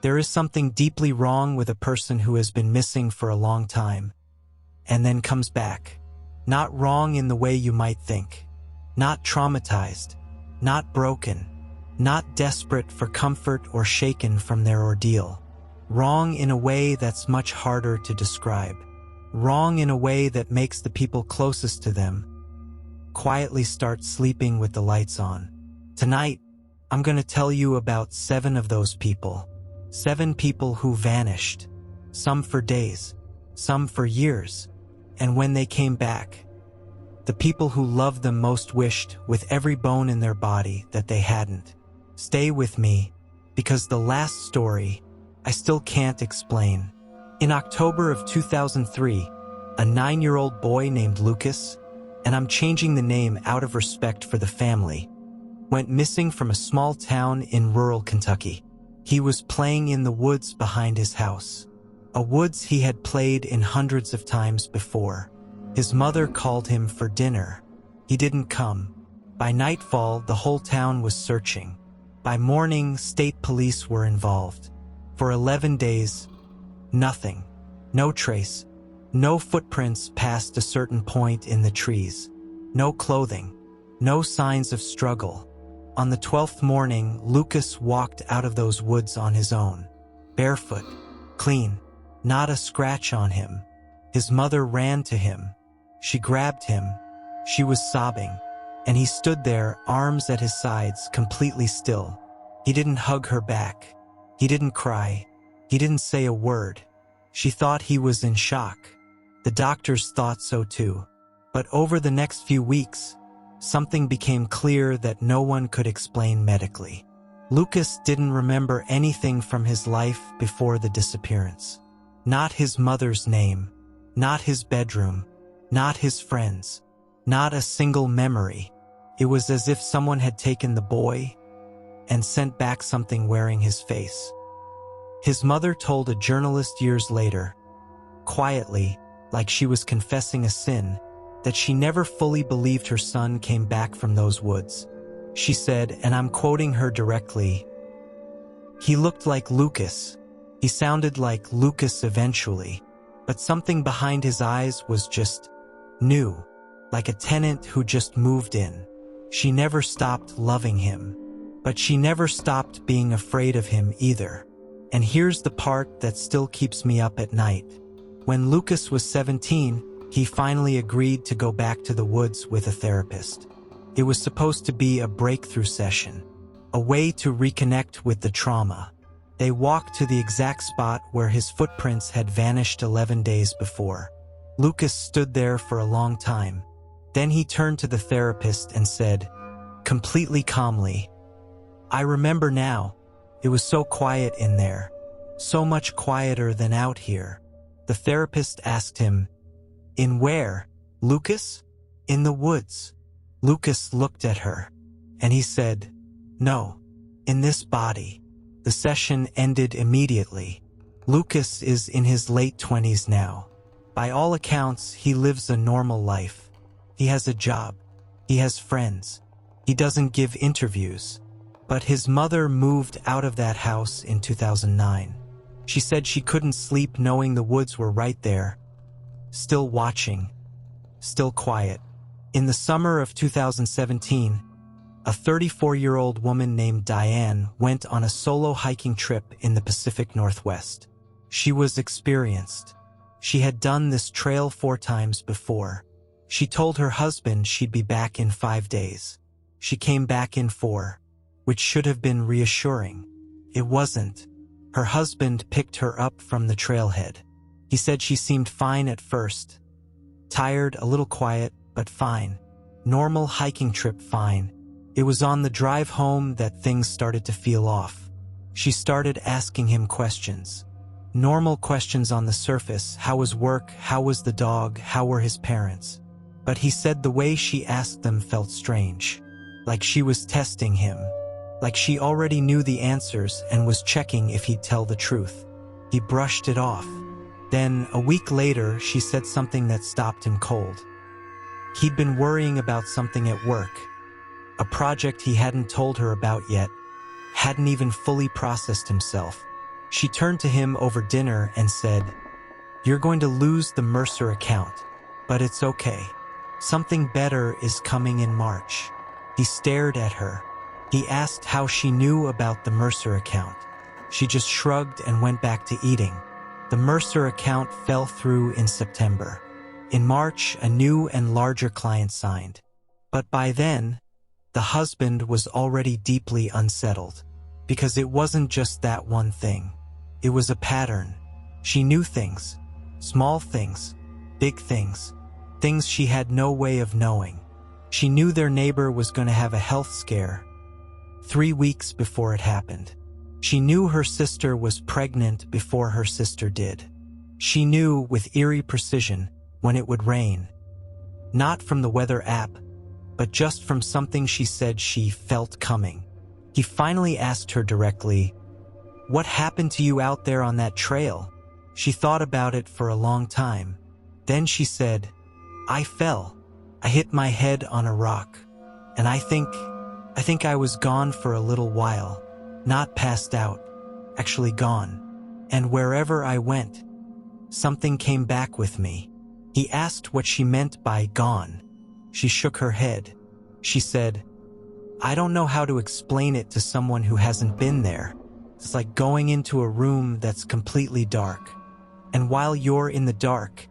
There is something deeply wrong with a person who has been missing for a long time and then comes back. Not wrong in the way you might think. Not traumatized. Not broken. Not desperate for comfort or shaken from their ordeal. Wrong in a way that's much harder to describe. Wrong in a way that makes the people closest to them quietly start sleeping with the lights on. Tonight, I'm going to tell you about 7 of those people. 7 people who vanished. Some for days, some for years. And when they came back, the people who loved them most wished with every bone in their body that they hadn't. Stay with me, because the last story I still can't explain. In October of 2003, a 9-year-old boy named Lucas, and I'm changing the name out of respect for the family, went missing from a small town in rural Kentucky. He was playing in the woods behind his house, a woods he had played in hundreds of times before. His mother called him for dinner. He didn't come. By nightfall, the whole town was searching. By morning, state police were involved. For 11 days, nothing. No trace. No footprints past a certain point in the trees. No clothing. No signs of struggle. On the 12th morning, Lucas walked out of those woods on his own. Barefoot. Clean. Not a scratch on him. His mother ran to him. She grabbed him. She was sobbing. And he stood there, arms at his sides, completely still. He didn't hug her back. He didn't cry. He didn't say a word. She thought he was in shock. The doctors thought so too. But over the next few weeks, something became clear that no one could explain medically. Lucas didn't remember anything from his life before the disappearance. Not his mother's name. Not his bedroom. Not his friends. Not a single memory. It was as if someone had taken the boy and sent back something wearing his face. His mother told a journalist years later, quietly, like she was confessing a sin, that she never fully believed her son came back from those woods. She said, and I'm quoting her directly, "He looked like Lucas. He sounded like Lucas eventually, but something behind his eyes was just new, like a tenant who just moved in." She never stopped loving him, but she never stopped being afraid of him either. And here's the part that still keeps me up at night. When Lucas was 17, he finally agreed to go back to the woods with a therapist. It was supposed to be a breakthrough session, a way to reconnect with the trauma. They walked to the exact spot where his footprints had vanished 11 days before. Lucas stood there for a long time. Then he turned to the therapist and said, completely calmly, "I remember now. It was so quiet in there. So much quieter than out here." The therapist asked him, "In where, Lucas?" "In the woods." Lucas looked at her, and he said, "No, in this body." The session ended immediately. Lucas is in his late 20s now. By all accounts, he lives a normal life. He has a job. He has friends. He doesn't give interviews. But his mother moved out of that house in 2009. She said she couldn't sleep knowing the woods were right there, still watching, still quiet. In the summer of 2017, a 34-year-old woman named Diane went on a solo hiking trip in the Pacific Northwest. She was experienced. She had done this trail 4 times before. She told her husband she'd be back in 5 days. She came back in 4, which should have been reassuring. It wasn't. Her husband picked her up from the trailhead. He said she seemed fine at first. Tired, a little quiet, but fine. Normal hiking trip fine. It was on the drive home that things started to feel off. She started asking him questions. Normal questions on the surface. How was work? How was the dog? How were his parents? But he said the way she asked them felt strange. Like she was testing him. Like she already knew the answers and was checking if he'd tell the truth. He brushed it off. Then, a week later, she said something that stopped him cold. He'd been worrying about something at work. A project he hadn't told her about yet. Hadn't even fully processed himself. She turned to him over dinner and said, "You're going to lose the Mercer account, but it's okay. Something better is coming in March." He stared at her. He asked how she knew about the Mercer account. She just shrugged and went back to eating. The Mercer account fell through in September. In March, a new and larger client signed. But by then, the husband was already deeply unsettled. Because it wasn't just that one thing. It was a pattern. She knew things. Small things. Big things. Things she had no way of knowing. She knew their neighbor was going to have a health scare 3 weeks before it happened. She knew her sister was pregnant before her sister did. She knew with eerie precision when it would rain. Not from the weather app, but just from something she said she felt coming. He finally asked her directly, "What happened to you out there on that trail?" She thought about it for a long time. Then she said, "I fell. I hit my head on a rock. And I think I was gone for a little while. Not passed out. Actually gone. And wherever I went, something came back with me." He asked what she meant by gone. She shook her head. She said, "I don't know how to explain it to someone who hasn't been there. It's like going into a room that's completely dark. And while you're in the dark,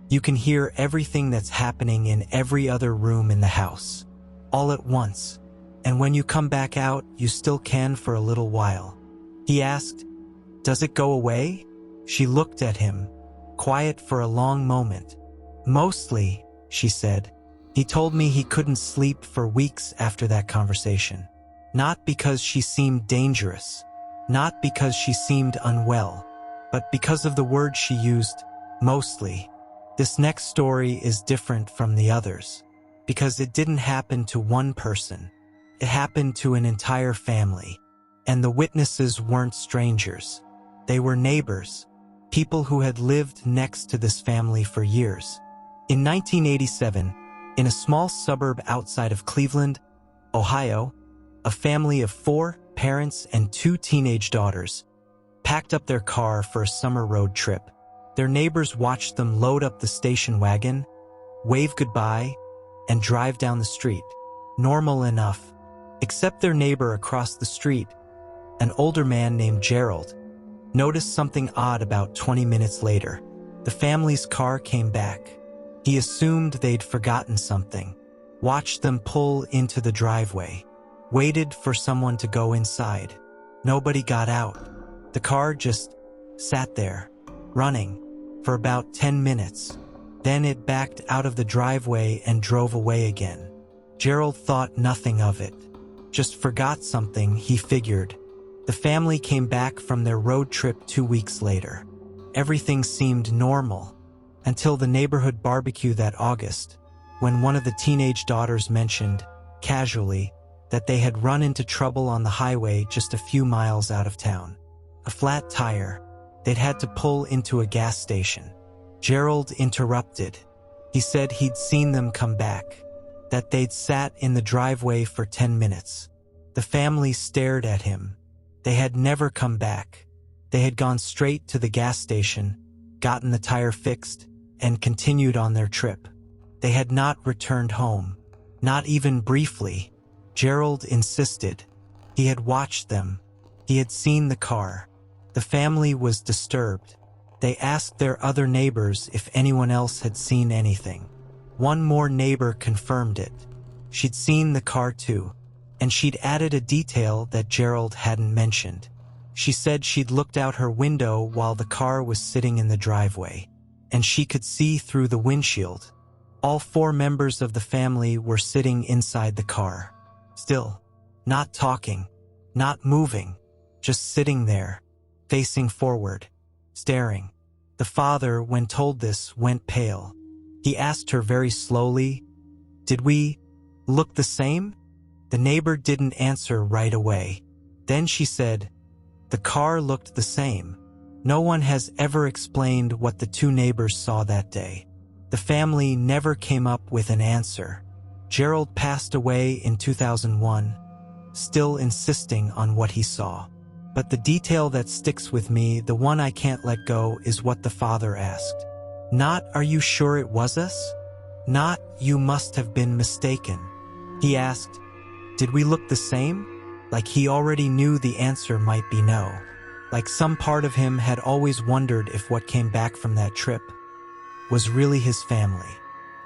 you can hear everything that's happening in every other room in the house, all at once. And when you come back out, you still can for a little while." He asked, "Does it go away?" She looked at him, quiet for a long moment. "Mostly," she said. He told me he couldn't sleep for weeks after that conversation. Not because she seemed dangerous, not because she seemed unwell, but because of the word she used, mostly. This next story is different from the others, because it didn't happen to one person. It happened to an entire family, and the witnesses weren't strangers. They were neighbors, people who had lived next to this family for years. In 1987, in a small suburb outside of Cleveland, Ohio, a family of 4 parents and 2 teenage daughters packed up their car for a summer road trip. Their neighbors watched them load up the station wagon, wave goodbye, and drive down the street. Normal enough, except their neighbor across the street, an older man named Gerald, noticed something odd about 20 minutes later. The family's car came back. He assumed they'd forgotten something, watched them pull into the driveway, waited for someone to go inside. Nobody got out. The car just sat there, running, for about 10 minutes. Then it backed out of the driveway and drove away again. Gerald thought nothing of it. Just forgot something, he figured. The family came back from their road trip 2 weeks later. Everything seemed normal, until the neighborhood barbecue that August, when one of the teenage daughters mentioned, casually, that they had run into trouble on the highway just a few miles out of town. A flat tire. They'd had to pull into a gas station. Gerald interrupted. He said he'd seen them come back, that they'd sat in the driveway for 10 minutes. The family stared at him. They had never come back. They had gone straight to the gas station, gotten the tire fixed, and continued on their trip. They had not returned home, not even briefly. Gerald insisted. He had watched them. He had seen the car. The family was disturbed. They asked their other neighbors if anyone else had seen anything. One more neighbor confirmed it. She'd seen the car too, and she'd added a detail that Gerald hadn't mentioned. She said she'd looked out her window while the car was sitting in the driveway, and she could see through the windshield. All 4 members of the family were sitting inside the car. Still, not talking, not moving, just sitting there, facing forward, staring. The father, when told this, went pale. He asked her very slowly, "Did we look the same?" The neighbor didn't answer right away. Then she said, "The car looked the same." No one has ever explained what the 2 neighbors saw that day. The family never came up with an answer. Gerald passed away in 2001, still insisting on what he saw. But the detail that sticks with me, the one I can't let go, is what the father asked. Not, "Are you sure it was us?" Not, "You must have been mistaken." He asked, "Did we look the same?" Like he already knew the answer might be no. Like some part of him had always wondered if what came back from that trip was really his family.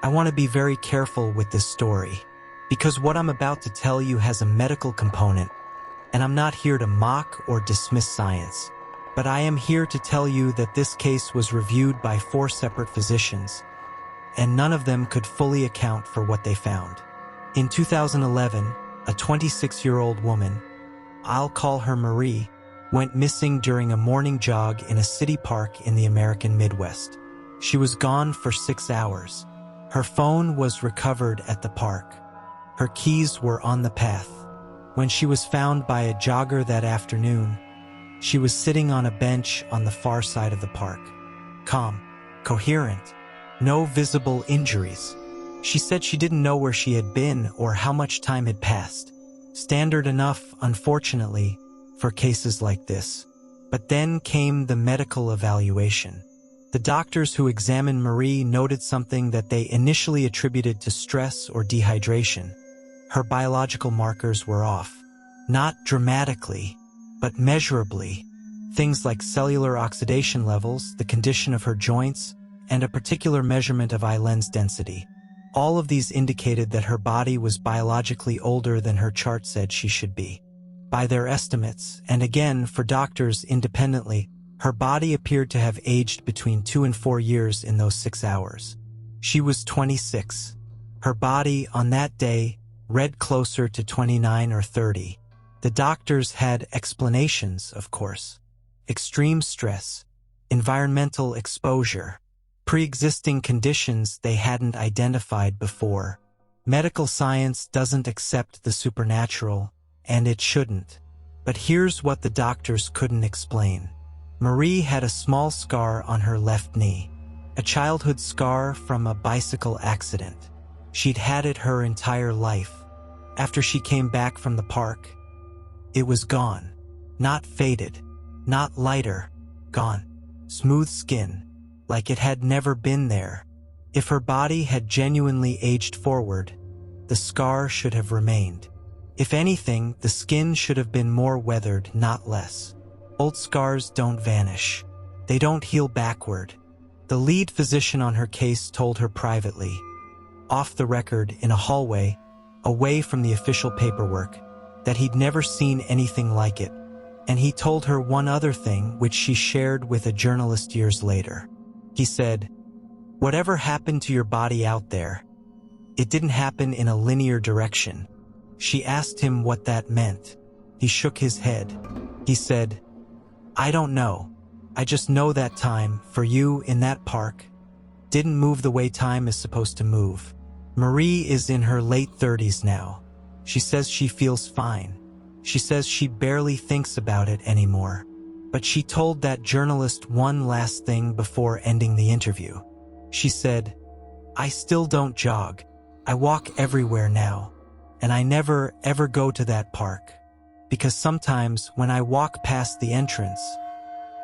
I want to be very careful with this story, because what I'm about to tell you has a medical component, and I'm not here to mock or dismiss science. But I am here to tell you that this case was reviewed by 4 separate physicians, and none of them could fully account for what they found. In 2011, a 26-year-old woman, I'll call her Marie, went missing during a morning jog in a city park in the American Midwest. She was gone for 6 hours. Her phone was recovered at the park. Her keys were on the path. When she was found by a jogger that afternoon, she was sitting on a bench on the far side of the park. Calm, coherent, no visible injuries. She said she didn't know where she had been or how much time had passed. Standard enough, unfortunately, for cases like this. But then came the medical evaluation. The doctors who examined Marie noted something that they initially attributed to stress or dehydration. Her biological markers were off. Not dramatically, but measurably. Things like cellular oxidation levels, the condition of her joints, and a particular measurement of eye lens density. All of these indicated that her body was biologically older than her chart said she should be. By their estimates, and again for doctors independently, her body appeared to have aged between 2 and 4 years in those 6 hours. She was 26. Her body, on that day, read closer to 29 or 30. The doctors had explanations, of course. Extreme stress, environmental exposure, pre-existing conditions they hadn't identified before. Medical science doesn't accept the supernatural, and it shouldn't. But here's what the doctors couldn't explain. Marie had a small scar on her left knee, a childhood scar from a bicycle accident. She'd had it her entire life. After she came back from the park, it was gone. Not faded, not lighter, gone. Smooth skin, like it had never been there. If her body had genuinely aged forward, the scar should have remained. If anything, the skin should have been more weathered, not less. Old scars don't vanish. They don't heal backward. The lead physician on her case told her privately, off the record in a hallway, away from the official paperwork, that he'd never seen anything like it. And he told her one other thing which she shared with a journalist years later. He said, "Whatever happened to your body out there, it didn't happen in a linear direction." She asked him what that meant. He shook his head. He said, "I don't know. I just know that time, for you in that park, didn't move the way time is supposed to move." Marie is in her late 30s now. She says she feels fine. She says she barely thinks about it anymore. But she told that journalist one last thing before ending the interview. She said, "I still don't jog. I walk everywhere now. And I never, ever go to that park. Because sometimes when I walk past the entrance,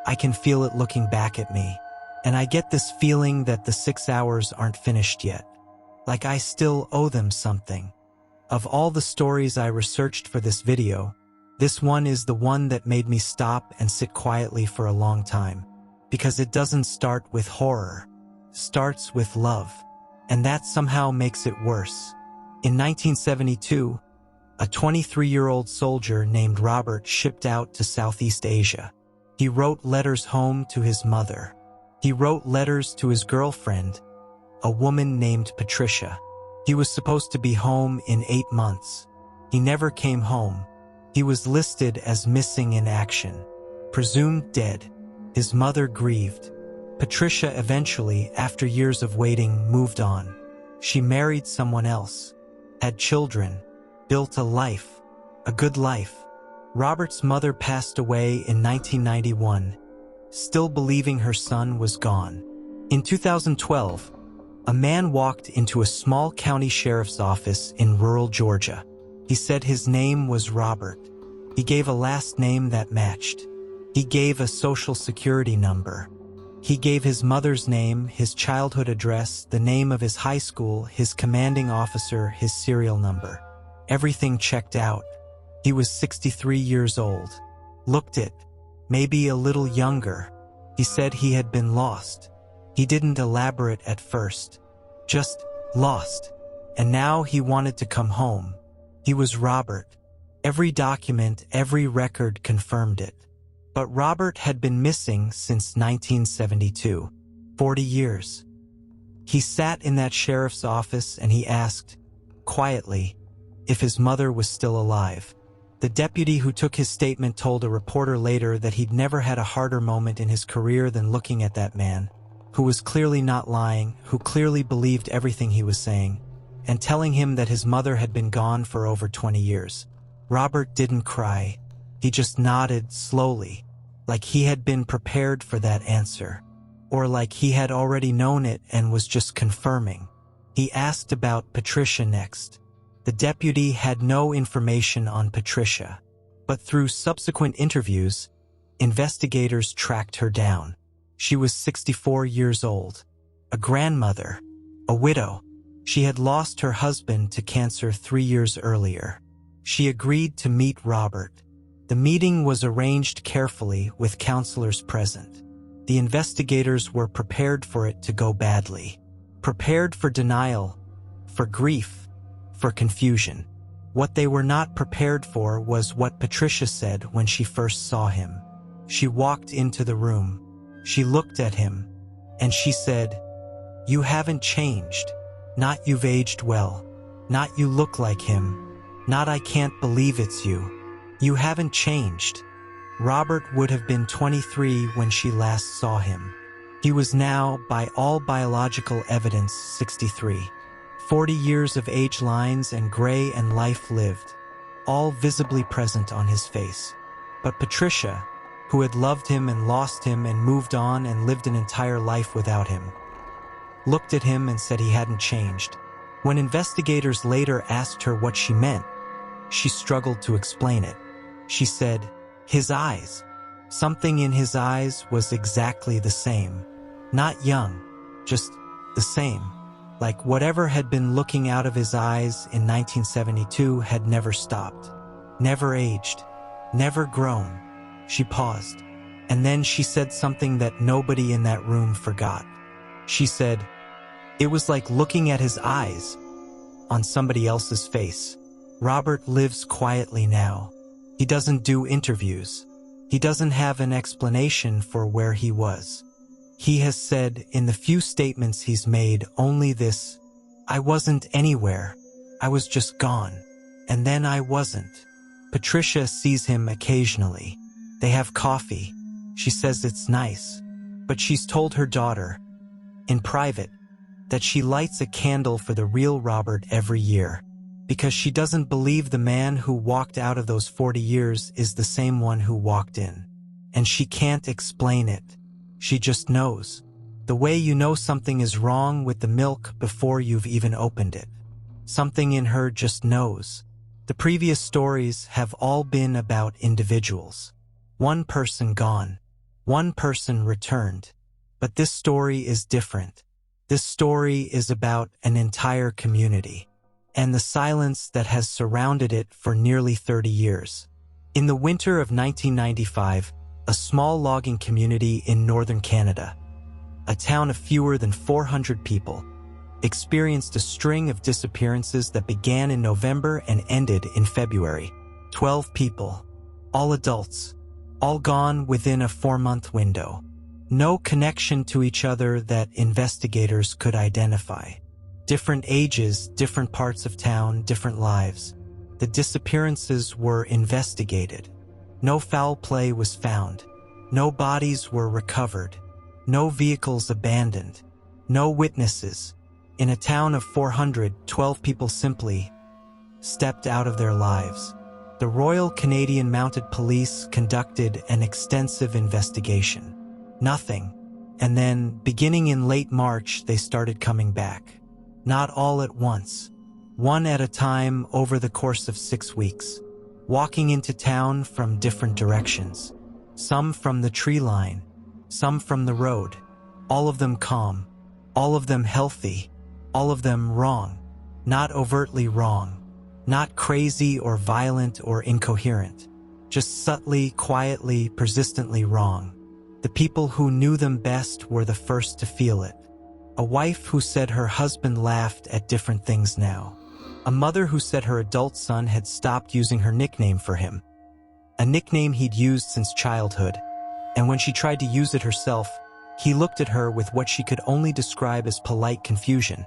I can feel it looking back at me. And I get this feeling that the 6 hours aren't finished yet. Like I still owe them something." Of all the stories I researched for this video, this one is the one that made me stop and sit quietly for a long time. Because it doesn't start with horror. It starts with love. And that somehow makes it worse. In 1972, a 23-year-old soldier named Robert shipped out to Southeast Asia. He wrote letters home to his mother. He wrote letters to his girlfriend, a woman named Patricia. He was supposed to be home in 8 months. He never came home. He was listed as missing in action, presumed dead. His mother grieved. Patricia eventually, after years of waiting, moved on. She married someone else, had children, built a life, a good life. Robert's mother passed away in 1991, still believing her son was gone. In 2012, a man walked into a small county sheriff's office in rural Georgia. He said his name was Robert. He gave a last name that matched. He gave a social security number. He gave his mother's name, his childhood address, the name of his high school, his commanding officer, his serial number. Everything checked out. He was 63 years old. Looked it. Maybe a little younger. He said he had been lost. He didn't elaborate at first. Just lost. And now he wanted to come home. He was Robert. Every document, every record confirmed it. But Robert had been missing since 1972, 40 years. He sat in that sheriff's office and he asked, quietly, if his mother was still alive. The deputy who took his statement told a reporter later that he'd never had a harder moment in his career than looking at that man, who was clearly not lying, who clearly believed everything he was saying, and telling him that his mother had been gone for over 20 years. Robert didn't cry. He just nodded slowly, like he had been prepared for that answer, or like he had already known it and was just confirming. He asked about Patricia next. The deputy had no information on Patricia, but through subsequent interviews, investigators tracked her down. She was 64 years old, a grandmother, a widow. She had lost her husband to cancer 3 years earlier. She agreed to meet Robert. The meeting was arranged carefully with counselors present. The investigators were prepared for it to go badly. Prepared for denial, for grief, for confusion. What they were not prepared for was what Patricia said when she first saw him. She walked into the room. She looked at him, and she said, "You haven't changed. Not you've aged well. Not you look like him. Not I can't believe it's you. You haven't changed." Robert would have been 23 when she last saw him. He was now, by all biological evidence, 63. 40 years of age lines and gray and life lived, all visibly present on his face. But Patricia, who had loved him and lost him and moved on and lived an entire life without him, looked at him and said he hadn't changed. When investigators later asked her what she meant, she struggled to explain it. She said, "His eyes. Something in his eyes was exactly the same. Not young, just the same. Like whatever had been looking out of his eyes in 1972 had never stopped, never aged, never grown." She paused, and then she said something that nobody in that room forgot. She said, "It was like looking at his eyes on somebody else's face." Robert lives quietly now. He doesn't do interviews. He doesn't have an explanation for where he was. He has said in the few statements he's made only this: "I wasn't anywhere. I was just gone. And then I wasn't." Patricia sees him occasionally. They have coffee. She says it's nice. But she's told her daughter, in private, that she lights a candle for the real Robert every year, because she doesn't believe the man who walked out of those 40 years is the same one who walked in. And she can't explain it. She just knows. The way you know something is wrong with the milk before you've even opened it. Something in her just knows. The previous stories have all been about individuals. One person gone. One person returned. But this story is different. This story is about an entire community, and the silence that has surrounded it for nearly 30 years. In the winter of 1995, a small logging community in northern Canada, a town of fewer than 400 people, experienced a string of disappearances that began in November and ended in February. 12 people, all adults, all gone within a 4-month window. No connection to each other that investigators could identify. Different ages, different parts of town, different lives. The disappearances were investigated. No foul play was found. No bodies were recovered. No vehicles abandoned. No witnesses. In a town of 400, 12 people simply stepped out of their lives. The Royal Canadian Mounted Police conducted an extensive investigation. Nothing. And then, beginning in late March, they started coming back. Not all at once. One at a time over the course of 6 weeks. walking into town from different directions. Some from the tree line, some from the road. All of them calm, all of them healthy, all of them wrong. Not overtly wrong, not crazy or violent or incoherent. Just subtly, quietly, persistently wrong. The people who knew them best were the first to feel it. A wife who said her husband laughed at different things now. A mother who said her adult son had stopped using her nickname for him. A nickname he'd used since childhood. And when she tried to use it herself, he looked at her with what she could only describe as polite confusion,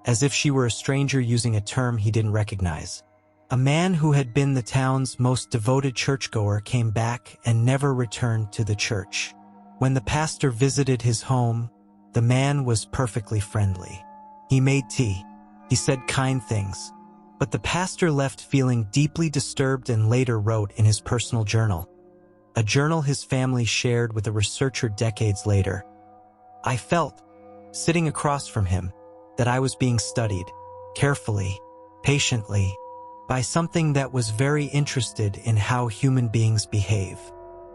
as if she were a stranger using a term he didn't recognize. A man who had been the town's most devoted churchgoer came back and never returned to the church. When the pastor visited his home, the man was perfectly friendly. He made tea. He said kind things. But the pastor left feeling deeply disturbed and later wrote in his personal journal, a journal his family shared with a researcher decades later. I felt, sitting across from him, that I was being studied, carefully, patiently, by something that was very interested in how human beings behave.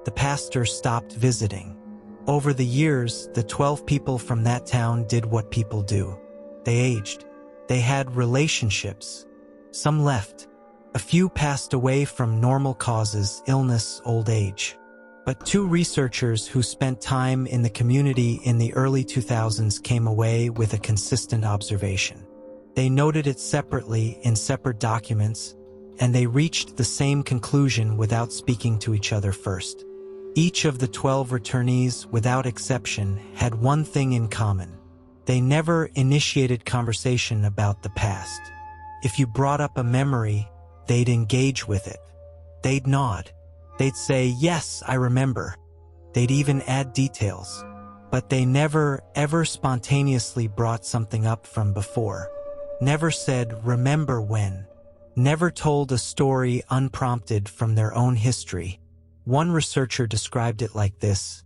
The pastor stopped visiting. Over the years, the 12 people from that town did what people do. They aged. They had relationships. Some left. A few passed away from normal causes, illness, old age. But 2 researchers who spent time in the community in the early 2000s came away with a consistent observation. They noted it separately in separate documents, and they reached the same conclusion without speaking to each other first. Each of the 12 returnees, without exception, had one thing in common. They never initiated conversation about the past. If you brought up a memory, they'd engage with it. They'd nod. They'd say, "Yes, I remember." They'd even add details. But they never, ever spontaneously brought something up from before. Never said, "Remember when." Never told a story unprompted from their own history. One researcher described it like this.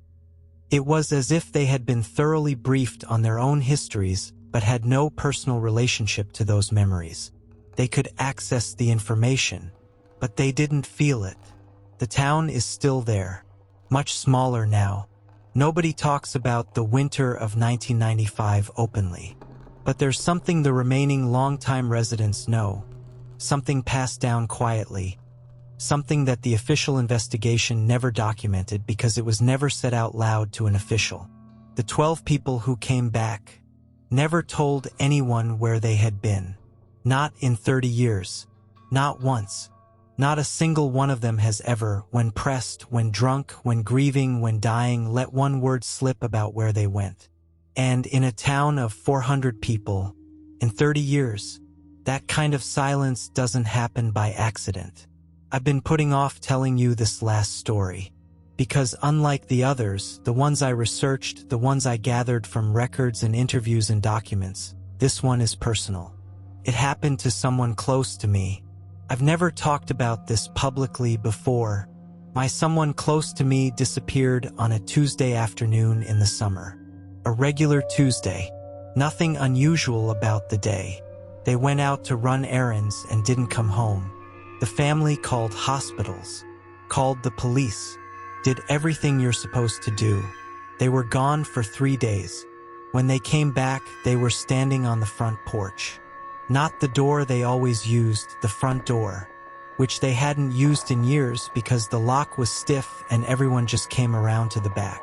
It was as if they had been thoroughly briefed on their own histories, but had no personal relationship to those memories. They could access the information, but they didn't feel it. The town is still there, much smaller now. Nobody talks about the winter of 1995 openly. But there's something the remaining longtime residents know, something passed down quietly, something that the official investigation never documented because it was never said out loud to an official. The 12 people who came back never told anyone where they had been. Not in 30 years. Not once. Not a single one of them has ever, when pressed, when drunk, when grieving, when dying, let one word slip about where they went. And in a town of 400 people, in 30 years, that kind of silence doesn't happen by accident. I've been putting off telling you this last story, because unlike the others, the ones I researched, the ones I gathered from records and interviews and documents, this one is personal. It happened to someone close to me. I've never talked about this publicly before. My someone close to me disappeared on a Tuesday afternoon in the summer. A regular Tuesday. Nothing unusual about the day. They went out to run errands and didn't come home. The family called hospitals, called the police, did everything you're supposed to do. They were gone for 3 days. When they came back, they were standing on the front porch. Not the door they always used, the front door, which they hadn't used in years because the lock was stiff and everyone just came around to the back.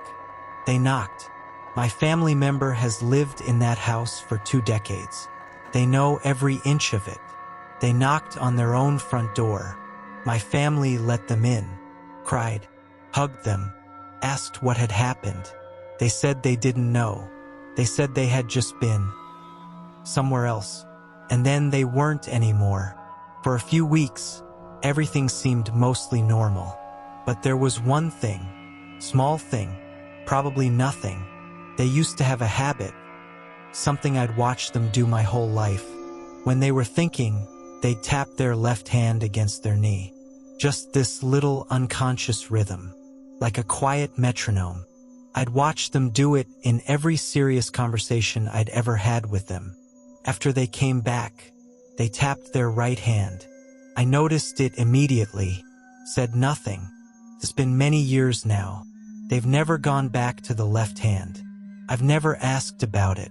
They knocked. My family member has lived in that house for 2 decades. They know every inch of it. They knocked on their own front door. My family let them in, cried, hugged them, asked what had happened. They said they didn't know. They said they had just been somewhere else. And then they weren't anymore. For a few weeks, everything seemed mostly normal. But there was one thing, small thing, probably nothing. They used to have a habit, something I'd watched them do my whole life. When they were thinking, they'd tap their left hand against their knee. Just this little unconscious rhythm, like a quiet metronome. I'd watched them do it in every serious conversation I'd ever had with them. After they came back, they tapped their right hand. I noticed it immediately, said nothing. It's been many years now. They've never gone back to the left hand. I've never asked about it.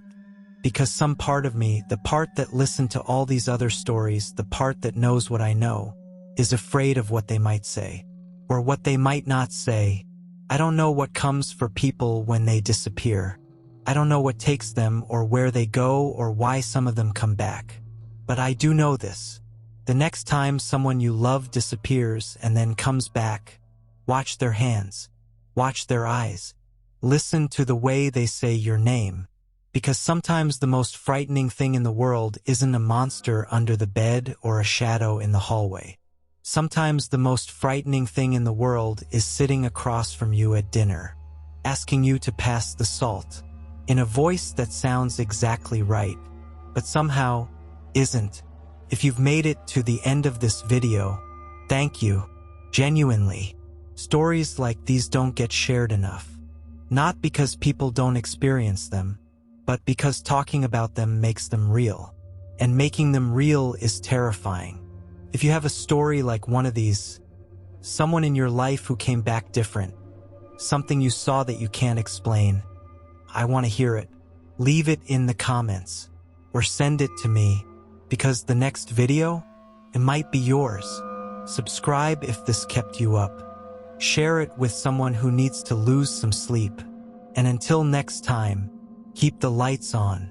Because some part of me, the part that listened to all these other stories, the part that knows what I know, is afraid of what they might say. Or what they might not say. I don't know what comes for people when they disappear. I don't know what takes them or where they go or why some of them come back. But I do know this. The next time someone you love disappears and then comes back, watch their hands, watch their eyes, listen to the way they say your name. Because sometimes the most frightening thing in the world isn't a monster under the bed or a shadow in the hallway. Sometimes the most frightening thing in the world is sitting across from you at dinner, asking you to pass the salt, in a voice that sounds exactly right, but somehow isn't. If you've made it to the end of this video, thank you, genuinely. Stories like these don't get shared enough. Not because people don't experience them, but because talking about them makes them real. And making them real is terrifying. If you have a story like one of these, someone in your life who came back different, something you saw that you can't explain, I want to hear it. Leave it in the comments, or send it to me, because the next video, it might be yours. Subscribe if this kept you up. Share it with someone who needs to lose some sleep. And until next time, keep the lights on.